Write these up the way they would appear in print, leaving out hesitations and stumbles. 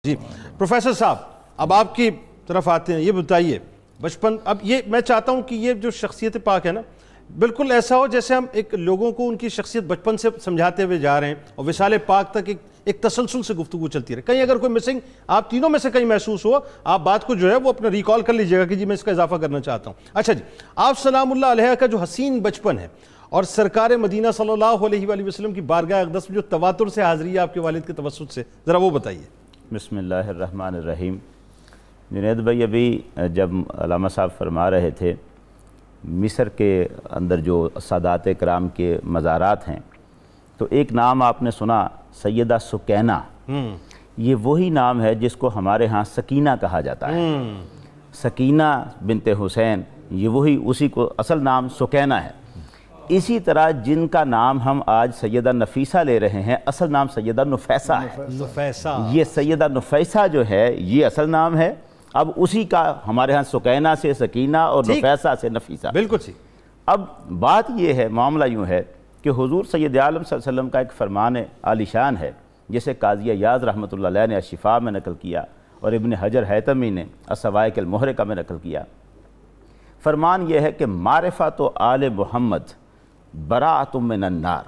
جی professor صاحب اب آپ کی طرف آتے ہیں، یہ بتائیے بچپن، اب یہ میں چاہتا ہوں کہ یہ جو شخصیت پاک ہے نا بالکل ایسا ہو جیسے ہم ایک لوگوں کو ان کی شخصیت بچپن سے سمجھاتے ہوئے جا رہے ہیں اور وصال پاک تک ایک تسلسل سے گفتگو چلتی رہے. کہیں اگر کوئی مسنگ آپ تینوں میں سے کہیں محسوس ہو، آپ بات کو جو ہے وہ اپنا ریکال کر لیجئے گا کہ جی میں اس کا اضافہ کرنا چاہتا ہوں. اچھا جی، آپ سلام اللہ علیہ کا جو حسین بچپن ہے اور سرکار مدینہ صلی اللہ علیہ وآلہ وسلم کی بارگاہ اقدس میں جو تواتر سے حاضری ہے آپ کے والد کے توسط سے، ذرا وہ بتائیے. بسم اللہ الرحمن الرحیم. جنید بھائی ابھی جب علامہ صاحب فرما رہے تھے مصر کے اندر جو سادات کرام کے مزارات ہیں تو ایک نام آپ نے سنا سیدہ سکینہ. یہ وہی نام ہے جس کو ہمارے ہاں سکینہ کہا جاتا ہے. سکینہ بنت حسین، یہ وہی اسی کو اصل نام سکینہ ہے. اسی طرح جن کا نام ہم آج سیدہ نفیسہ لے رہے ہیں اصل نام سیدہ نفیسہ ہے. یہ سیدہ نفیسہ جو ہے یہ اصل نام ہے. اب اسی کا ہمارے ہاں سکینہ سے سکینہ اور نفیسہ سے نفیسہ. بالکل ٹھیک. اب بات یہ ہے، معاملہ یوں ہے کہ حضور سید عالم صلی اللہ علیہ وسلم کا ایک فرمان عالی شان ہے جسے قاضی عیاض رحمۃ اللہ علیہ نے الشفاء میں نقل کیا اور ابن حجر حیتمی نے الصواعق المحرقہ میں نقل کیا. فرمان یہ ہے کہ معرفت آل محمد براۃ من النار.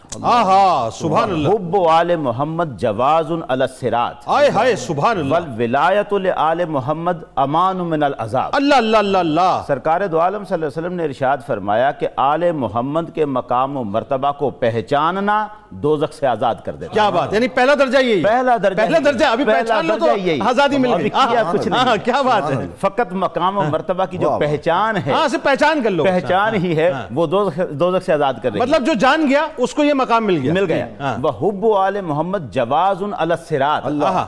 سبحان اللہ. حب آل محمد جواز علی الصراط. آئے ہائے سبحان اللہ. والولایت لآل محمد امان من العذاب. اللہ اللہ اللہ اللہ. سرکار دو عالم صلی اللہ علیہ وسلم نے ارشاد فرمایا کہ آل محمد کے مقام و مرتبہ کو پہچاننا دوزخ سے آزاد کر دیتا. کیا بات، یعنی پہلا درجہ یہی. پہلا درجہ ابھی پہچان لو تو آزادی مل گئی. کچھ نہیں. کیا بات ہے. فقط مقام و مرتبہ کی جو پہچان ہے، صرف پہچان کر لو، پہچان ہی ہے وہ دوزخ سے آزاد کر رہی ہے. مطلب جو جان گیا اس کو یہ مقام مل گیا. وحب آل محمد جواز علی الصراط.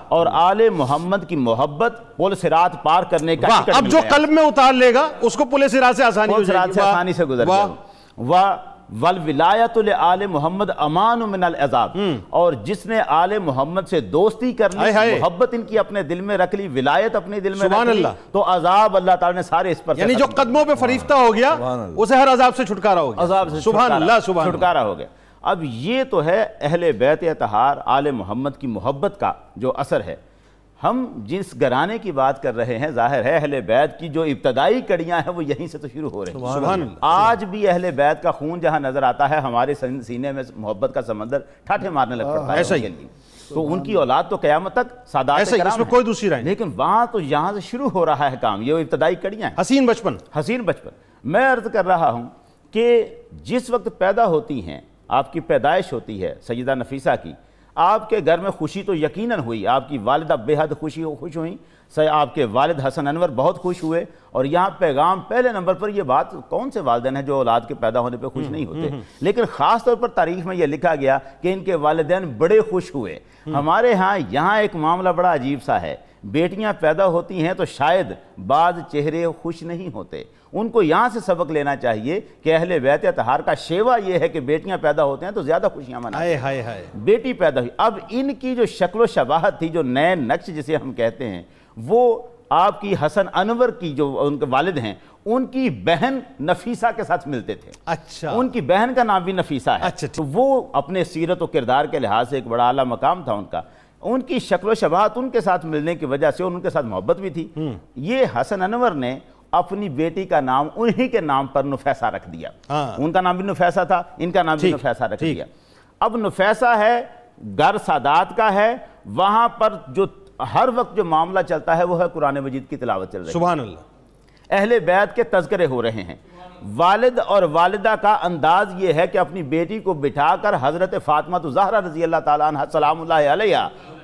اور آل محمد کی محبت پل صراط پار کرنے کا ٹکٹ. اب جو قلب میں اتار لے گا اس کو پل صراط سے آسانی سے گزر جائے گا. والولایت لآل محمد امان من العذاب. اور جس نے آل محمد سے دوستی کر لی، محبت ان کی اپنے دل میں رکھ لی، ولایت اپنے دل میں رکھ لی، تو عذاب اللہ تعالی نے سارے اس پر، یعنی جو قدموں پہ فریفتہ ہو گیا اسے ہر عذاب سے چھٹکارا ہو گیا. عذاب سے سبحان اللہ سبحان چھٹکارا ہو گیا. اب یہ تو ہے اہل بیت اطہار آل محمد کی محبت کا جو اثر ہے. ہم جس گھرانے کی بات کر رہے ہیں ظاہر ہے اہل بیت کی جو ابتدائی کڑیاں ہیں وہ یہیں سے تو شروع ہو رہی ہیں. سبحان اللہ. آج بھی اہل بیت کا خون جہاں نظر آتا ہے ہمارے سینے میں محبت کا سمندر ٹھاٹھے مارنے لگ پڑتا ہے. ایسا ہی. تو ان کی اولاد تو قیامت تک سادات کرام اس میں کوئی دوسری رائے نہیں. لیکن وہاں تو یہاں سے شروع ہو رہا ہے کام. یہ ابتدائی کڑیاں ہیں. حسین بچپن. حسین بچپن. میں عرض کر رہا ہوں کہ جس وقت پیدا ہوتی ہیں، آپ کی پیدائش ہوتی ہے سیدہ نفیسہ کی، آپ کے گھر میں خوشی تو یقیناً ہوئی. آپ کی والدہ بے حد خوش ہوئیں، آپ کے والد حسن انور بہت خوش ہوئے. اور یہاں پیغام پہلے نمبر پر یہ بات، کون سے والدین ہیں جو اولاد کے پیدا ہونے پہ خوش نہیں ہوتے، لیکن خاص طور پر تاریخ میں یہ لکھا گیا کہ ان کے والدین بڑے خوش ہوئے. ہمارے ہاں یہاں ایک معاملہ بڑا عجیب سا ہے. بیٹیاں پیدا ہوتی ہیں تو شاید بعض چہرے خوش نہیں ہوتے. ان کو یہاں سے سبق لینا چاہیے کہ اہل بیت اطہار کا شیوا یہ ہے کہ بیٹیاں پیدا ہوتے ہیں تو زیادہ خوشیاں مناتے ہیں. بیٹی پیدا ہوئی، اب ان کی جو شکل و شباہت تھی، جو نئے نقش جسے ہم کہتے ہیں، وہ آپ کی حسن انور کی جو ان کے والد ہیں ان کی بہن نفیسہ کے ساتھ ملتے تھے. اچھا. ان کی بہن کا نام بھی نفیسہ ہے. تو وہ اپنے سیرت و کردار کے لحاظ سے ایک بڑا اعلیٰ مقام تھا ان کا. ان کی شکل و شباہت ان کے ساتھ ملنے کی وجہ سے ان کے ساتھ محبت بھی تھی. یہ حسن انور نے اپنی بیٹی کا نام انہی کے نام پر نفیسہ رکھ دیا. ان کا نام بھی نفیسہ تھا، ان کا نام بھی نفیسہ رکھ دیا. اب نفیسہ ہے، گھر سادات کا ہے، وہاں پر جو ہر وقت جو معاملہ چلتا ہے وہ ہے قرآن مجید کی تلاوت چل رہی ہے. سبحان اللہ. اہل بیت کے تذکرے ہو رہے ہیں. والد اور والدہ کا انداز یہ ہے کہ اپنی بیٹی کو بٹھا کر حضرت فاطمہ زہرا رضی اللہ تعالیٰ عنہ سلام اللہ علیہ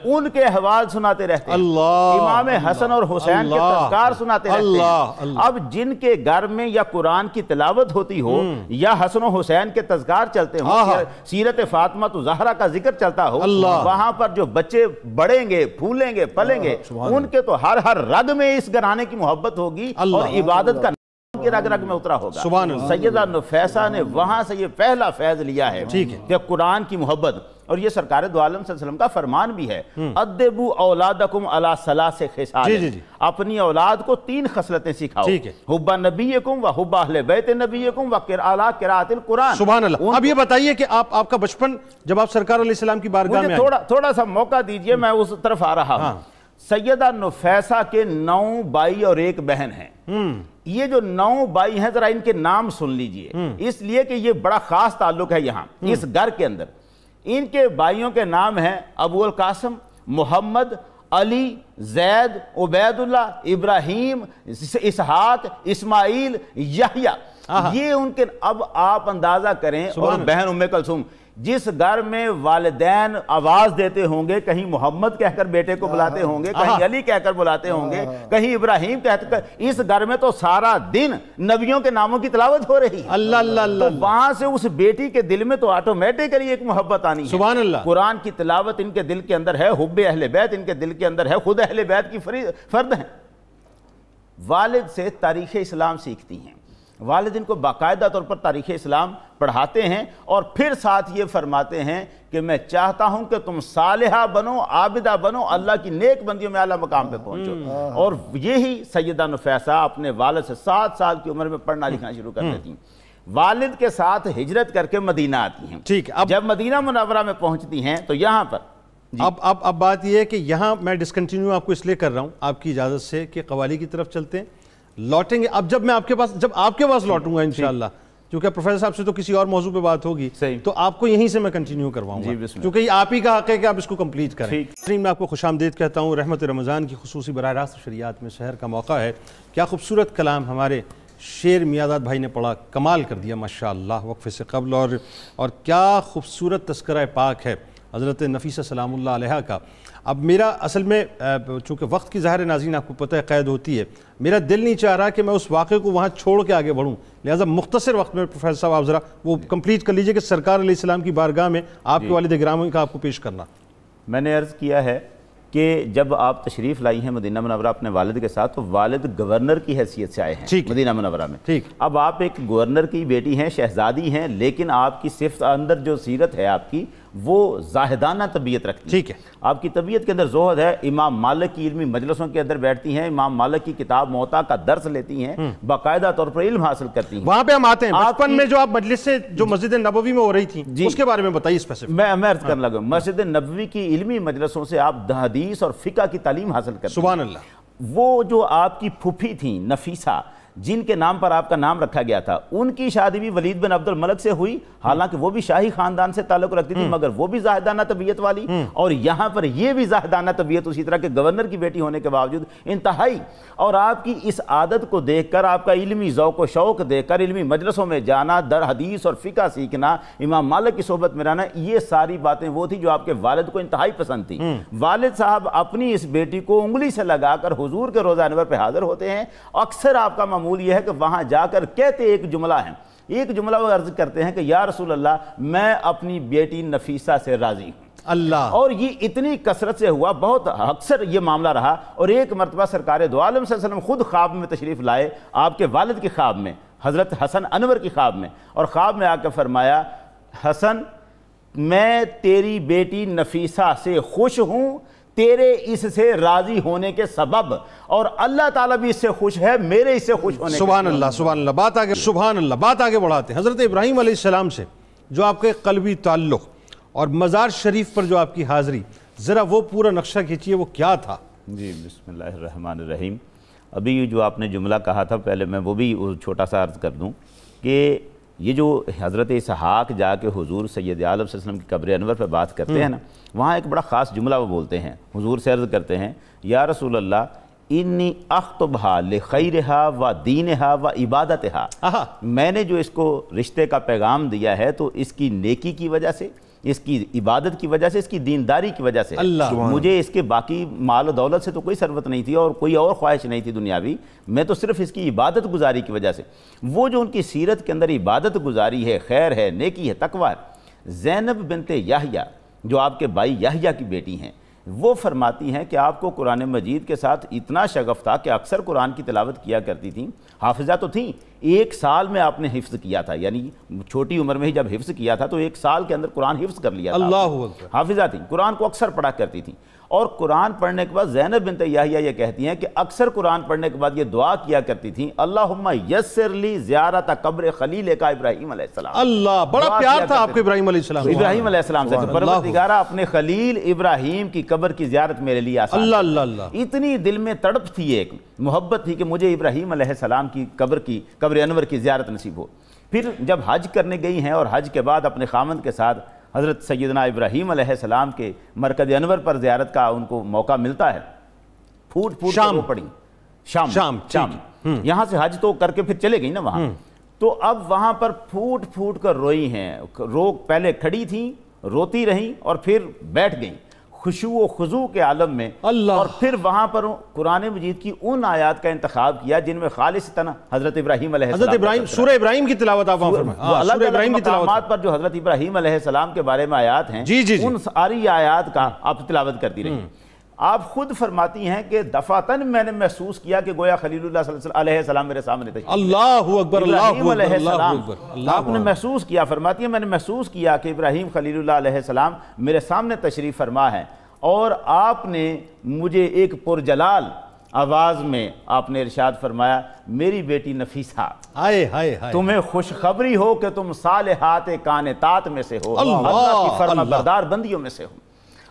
ان کے احوال سناتے رہتے ہیں. امام حسن اور حسین کے تذکار سناتے رہتے ہیں. اب جن کے گھر میں یا قرآن کی تلاوت ہوتی ہو یا حسن و حسین کے تذکار چلتے ہوں، سیرت فاطمہ زہرا کا ذکر چلتا ہو، وہاں پر جو بچے بڑھیں گے، پھولیں گے، پلیں گے، ان کے تو ہر رگ میں اس گھرانے کی محبت ہوگی اور عبادت کا کی رگ رگ میں اترا ہوگا. سیدہ نفیسہ نے وہاں سے یہ پہلا فیض لیا ہے کہ قرآن کی محبت. اور یہ سرکار دو عالم صلی اللہ علیہ وسلم کا فرمان بھی ہے، ادبوا اولادکم علی ثلاث خصال. اپنی اولاد کو 3 خصلتیں سکھاؤ، حب نبیکم و حب اہل بیت نبیکم و قراءت القرآن. سبحان اللہ. اب یہ بتائیے کہ آپ کا بچپن جب آپ سرکار علیہ السلام کی بارگاہ میں تھوڑا سا موقع دیجئے، میں اس طرف آ رہا ہوں. سیدہ نفیسہ کے 9 بھائی اور 1 بہن ہیں۔ یہ جو 9 بھائی ہیں ذرا ان کے نام سن لیجئے، اس لیے کہ یہ بڑا خاص تعلق ہے یہاں اس گھر کے اندر۔ ان کے بھائیوں کے نام ہیں ابو القاسم، محمد، علی، زید، عبید اللہ، ابراہیم، اسحاق، اسماعیل، یحییٰ۔ یہ ان کے، اب آپ اندازہ کریں، اور بہن ام کلثوم، جس گھر میں والدین آواز دیتے ہوں گے، کہیں محمد کہہ کر بیٹے کو بلاتے ہوں گے، کہیں علی کہہ کر بلاتے ہوں گے، کہیں ابراہیم کہہ کر، اس گھر میں تو سارا دن نبیوں کے ناموں کی تلاوت ہو رہی ہے۔ اللہ اللہ اللہ، تو وہاں سے اس بیٹی کے دل میں تو آٹومیٹکلی ایک محبت آنی ہے۔ سبحان اللہ۔ قرآن کی تلاوت ان کے دل کے اندر ہے، حب اہل بیت ان کے دل کے اندر ہے، خود اہل بیت کی فرد ہیں۔ والد سے تاریخ اسلام سیکھتی ہیں، والد ان کو باقاعدہ طور پر تاریخ اسلام پڑھاتے ہیں، اور پھر ساتھ یہ فرماتے ہیں کہ میں چاہتا ہوں کہ تم صالحہ بنو، عابدہ بنو، اللہ کی نیک بندیوں میں اعلیٰ مقام پہ پہنچو۔ اور یہی سیدہ نفیسہ اپنے والد سے 7 سال کی عمر میں پڑھنا لکھنا شروع کر دیتی ہیں، والد کے ساتھ ہجرت کر کے مدینہ آتی ہیں۔ ٹھیک ہے، جب مدینہ منورہ میں پہنچتی ہیں تو یہاں پر اب بات یہ ہے کہ یہاں میں ڈسکنٹینیو آپ کو اس لیے کر رہا ہوں آپ کی اجازت سے کہ قوالی کی طرف چلتے ہیں، لوٹیں گے اب جب میں آپ کے پاس لوٹوں گا انشاءاللہ، کیونکہ پروفیسر صاحب سے تو کسی اور موضوع پہ بات ہوگی، تو آپ کو یہیں سے میں کنٹینیو کرواؤں گا، کیونکہ یہ آپ ہی کا حق ہے کہ آپ اس کو کمپلیٹ کریں۔ میں آپ کو خوش آمدید کہتا ہوں، رحمت رمضان کی خصوصی براہ راست شریعت میں شہر کا موقع ہے۔ کیا خوبصورت کلام ہمارے شیر میاداد بھائی نے پڑھا، کمال کر دیا ماشاءاللہ وقفے سے قبل، اور کیا خوبصورت تذکرہ پاک ہے حضرت نفیسہ سلام اللہ علیہا کا۔ اب میرا اصل میں چونکہ وقت کی ظاہر ناظرین آپ کو پتہ ہے قید ہوتی ہے، میرا دل نہیں چاہ رہا کہ میں اس واقعے کو وہاں چھوڑ کے آگے بڑھوں، لہٰذا مختصر وقت میں پروفیسر صاحب آپ ذرا وہ کمپلیٹ کر لیجئے کہ سرکار علیہ السلام کی بارگاہ میں آپ کے والد گرامی کا آپ کو پیش کرنا۔ میں نے عرض کیا ہے کہ جب آپ تشریف لائی ہیں مدینہ منورہ اپنے والد کے ساتھ، تو والد گورنر کی حیثیت سے آئے ہیں مدینہ منورہ میں۔ ٹھیک، اب آپ ایک گورنر کی بیٹی ہیں، شہزادی ہیں، لیکن آپ کی صفت اندر جو سیرت ہے آپ کی وہ زاہدانہ طبیعت رکھتی ہے۔ ٹھیک ہے، آپ کی طبیعت کے اندر زہد ہے، امام مالک کی علمی مجلسوں کے اندر بیٹھتی ہیں، امام مالک کی کتاب موطا کا درس لیتی ہیں، باقاعدہ طور پر علم حاصل کرتی ہیں۔ وہاں پہ ہم آتے ہیں، بچپن میں جو آپ مجلس سے جو مسجد نبوی میں ہو رہی تھی اس کے بارے میں بتائیے اسپیسیفک۔ میں عرض کرنے لگا، مسجد نبوی کی علمی مجلسوں سے آپ حدیث اور فقہ کی تعلیم حاصل کرتے ہیں۔ سبحان اللہ۔ وہ جو آپ کی پھوپھی تھیں نفیسہ، جن کے نام پر آپ کا نام رکھا گیا تھا، ان کی شادی بھی ولید بن عبد الملک سے ہوئی، حالانکہ وہ بھی شاہی خاندان سے تعلق رکھتی تھی، مگر وہ بھی زاہدانہ طبیعت والی، اور یہاں پر یہ بھی زاہدانہ طبیعت اسی طرح کے گورنر کی بیٹی ہونے کے باوجود انتہائی۔ اور آپ کی اس عادت کو دیکھ کر، آپ کا علمی ذوق و شوق دیکھ کر، علمی مجلسوں میں جانا، در حدیث اور فقہ سیکھنا، امام مالک کی صحبت میں رہنا، یہ ساری باتیں وہ تھی جو آپ کے والد کو انتہائی پسند تھی۔ والد صاحب اپنی اس بیٹی کو انگلی سے لگا کر حضور کے روزہ انور پہ حاضر ہوتے ہیں، اکثر آپ کا معمول یہ ہے کہ وہاں جا کر کہتے ایک جملہ ہے، ایک جملہ وہ عرض کرتے ہیں کہ یا رسول اللہ میں اپنی بیٹی نفیسہ سے راضی ہوں۔ اللہ، اور یہ اتنی کثرت سے ہوا، بہت اکثر یہ معاملہ رہا، اور ایک مرتبہ سرکار دو عالم صلی اللہ علیہ وسلم خود خواب میں تشریف لائے، آپ کے والد کی خواب میں، حضرت حسن انور کی خواب میں، اور خواب میں آ کے فرمایا حسن میں تیری بیٹی نفیسہ سے خوش ہوں تیرے اس سے راضی ہونے کے سبب، اور اللہ تعالیٰ بھی اس سے خوش ہے میرے اس سے خوش ہونے کے سبحان اللہ، سبحان اللہ۔ بات آگے بڑھاتے ہیں حضرت ابراہیم علیہ السلام سے جو آپ کے قلبی تعلق اور مزار شریف پر جو آپ کی حاضری، ذرا وہ پورا نقشہ کھینچیے، وہ کیا تھا؟ جی بسم اللہ الرحمن الرحیم۔ ابھی جو آپ نے جملہ کہا تھا، پہلے میں وہ بھی چھوٹا سا عرض کر دوں کہ یہ جو حضرت اسحاق جا کے حضور سید عالم صلی اللہ علیہ وسلم کی قبر انور پہ بات کرتے ہیں نا، وہاں ایک بڑا خاص جملہ وہ بولتے ہیں، حضور سے عرض کرتے ہیں یا رسول اللہ انی اخطبہا لخیرہا و دینہا و عبادتہا، میں نے جو اس کو رشتے کا پیغام دیا ہے تو اس کی نیکی کی وجہ سے، اس کی عبادت کی وجہ سے، اس کی دینداری کی وجہ سے، مجھے اس کے باقی مال و دولت سے تو کوئی ثروت نہیں تھی اور کوئی اور خواہش نہیں تھی دنیاوی، میں تو صرف اس کی عبادت گزاری کی وجہ سے، وہ جو ان کی سیرت کے اندر عبادت گزاری ہے، خیر ہے، نیکی ہے، تقوی ہے۔ زینب بنت یحییٰ جو آپ کے بھائی یحییٰ کی بیٹی ہیں، وہ فرماتی ہیں کہ آپ کو قرآن مجید کے ساتھ اتنا شغف تھا کہ اکثر قرآن کی تلاوت کیا کرتی تھیں، حافظہ تو تھیں 1 سال میں آپ نے حفظ کیا تھا، یعنی چھوٹی عمر میں ہی جب حفظ کیا تھا تو 1 سال کے اندر قرآن حفظ کر لیا تھا۔ اللہ اکبر۔ حافظہ تھی، قرآن کو اکثر پڑھا کرتی تھیں، اور قرآن پڑھنے کے بعد زینب بنت یحییٰ یہ کہتی ہیں کہ اکثر قرآن پڑھنے کے بعد یہ دعا کیا کرتی تھیں، اللہم یسر لی زیارت قبر خلیل کا ابراہیم علیہ السلام۔ اللہ، بڑا پیار تھا آپ کو ابراہیم علیہ السلام، ابراہیم علیہ السلام سے، پروردگارہ اپنے خلیل ابراہیم کی قبر کی زیارت میرے لیے آسان۔ اللہ اللہ اللہ، اتنی دل میں تڑپ تھی، ایک محبت تھی کہ مجھے ابراہیم علیہ السلام کی قبر انور کی زیارت نصیب ہو۔ پھر جب حج کرنے گئی ہیں اور حج کے بعد اپنے خامند کے ساتھ حضرت سیدنا ابراہیم علیہ السلام کے مرکز انور پر زیارت کا ان کو موقع ملتا ہے، پھوٹ پھوٹ کر رو پڑی۔ شام یہاں سے حج تو کر کے پھر چلے گئی نا وہاں، تو اب وہاں پر پھوٹ پھوٹ کر روئی ہیں، پہلے کھڑی تھیں، روتی رہیں اور پھر بیٹھ گئیں خشوع و خضوع کے عالم میں، اور پھر وہاں پر قرآن مجید کی ان آیات کا انتخاب کیا جن میں خالصتاً حضرت ابراہیم علیہ السلام، حضرت ابراہیم، سورہ ابراہیم کی تلاوت آپ الگ الگ مقامات پر جو حضرت ابراہیم علیہ السلام کے بارے میں آیات ہیں، ان ساری آیات کا آپ تلاوت کرتی رہی۔ آپ خود فرماتی ہیں کہ دفعتاً میں نے محسوس کیا کہ گویا خلیل اللہ صلی اللہ علیہ السلام میرے سامنے تشریف۔ اللہ اکبر، ابراہیم علیہ السلام، آپ نے محسوس کیا، فرماتی ہیں میں نے محسوس کیا کہ ابراہیم خلیل اللہ علیہ السلام میرے سامنے تشریف فرما ہے، اور آپ نے مجھے ایک پرجلال آواز میں آپ نے ارشاد فرمایا، میری بیٹی نفیسہ، تمہیں خوشخبری ہو کہ تم صالحات قانتات میں سے ہو، اللہ کی فرما بردار بندیوں میں سے ہو۔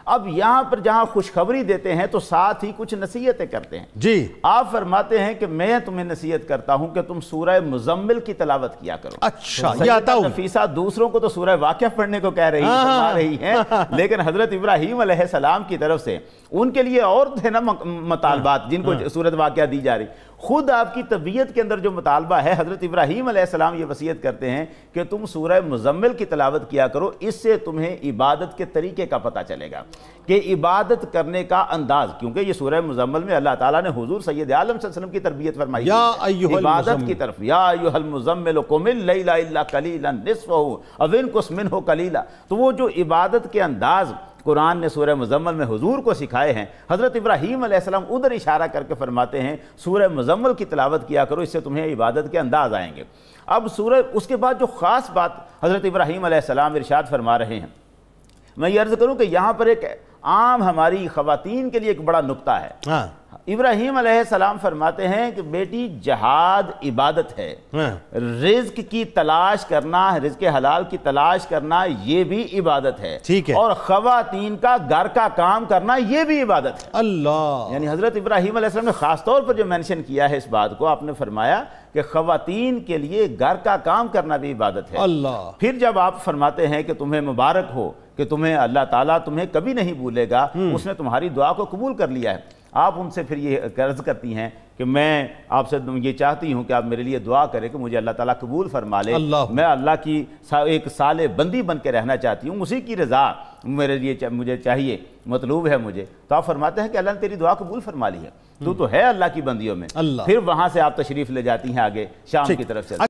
اب یہاں پر جہاں خوشخبری دیتے ہیں تو ساتھ ہی کچھ نصیحتیں کرتے ہیں۔ جی آپ فرماتے ہیں کہ میں تمہیں نصیحت کرتا ہوں کہ تم سورہ مزمل کی تلاوت کیا کرو۔ اچھا، سیدہ نفیسہ دوسروں کو تو سورہ واقعہ پڑھنے کو کہہ رہی ہیں، لیکن حضرت ابراہیم علیہ السلام کی طرف سے ان کے لیے اور تھے نا مطالبات جن کو سورۃ واقعہ دی جا رہی۔ خود آپ کی طبیعت کے اندر جو مطالبہ ہے، حضرت ابراہیم علیہ السلام یہ وصیت کرتے ہیں کہ تم سورہ مزمل کی تلاوت کیا کرو، اس سے تمہیں عبادت کے طریقے کا پتہ چلے گا کہ عبادت کرنے کا انداز، کیونکہ یہ سورہ مزمل میں اللہ تعالیٰ نے حضور سید عالم صلی اللہ علیہ وسلم کی تربیت فرمائی عبادت کی طرف، یا ایھا المزمل قم اللیل الا قلیلا نصفہ او انقص منہ قلیلا۔ تو وہ جو عبادت کے انداز قرآن نے سورہ مزمل میں حضور کو سکھائے ہیں، حضرت ابراہیم علیہ السلام ادھر اشارہ کر کے فرماتے ہیں سورہ مزمل کی تلاوت کیا کرو، اس سے تمہیں عبادت کے انداز آئیں گے۔ اب اس کے بعد جو خاص بات حضرت ابراہیم علیہ السلام ارشاد فرما رہے ہیں، میں یہ عرض کروں کہ یہاں پر ایک عام ہماری خواتین کے لیے ایک بڑا نکتہ ہے۔ ابراہیم علیہ السلام فرماتے ہیں کہ بیٹی جہاد عبادت ہے، رزق کی تلاش کرنا، رزق حلال کی تلاش کرنا یہ بھی عبادت ہے، اور خواتین کا گھر کا کام کرنا یہ بھی عبادت ہے۔ اللہ، یعنی حضرت ابراہیم علیہ السلام نے خاص طور پر جو مینشن کیا ہے اس بات کو، آپ نے فرمایا کہ خواتین کے لیے گھر کا کام کرنا بھی عبادت ہے۔ اللہ، پھر جب آپ فرماتے ہیں کہ تمہیں مبارک ہو کہ تمہیں اللہ تعالیٰ تمہیں کبھی نہیں بھولے گا، اس نے تمہاری دعا کو قبول کر لیا ہے۔ آپ ان سے پھر یہ عرض کرتی ہیں کہ میں آپ سے یہ چاہتی ہوں کہ آپ میرے لیے دعا کریں کہ مجھے اللہ تعالیٰ قبول فرما لے، میں اللہ کی ایک صالح بندی بن کے رہنا چاہتی ہوں، اسی کی رضا میرے لیے مجھے چاہیے، مطلوب ہے مجھے۔ تو آپ فرماتے ہیں کہ اللہ نے تیری دعا قبول فرما لی ہے، تو ہے اللہ کی بندیوں میں۔ پھر وہاں سے آپ تشریف لے جاتی ہیں آگے شام کی طرف سے۔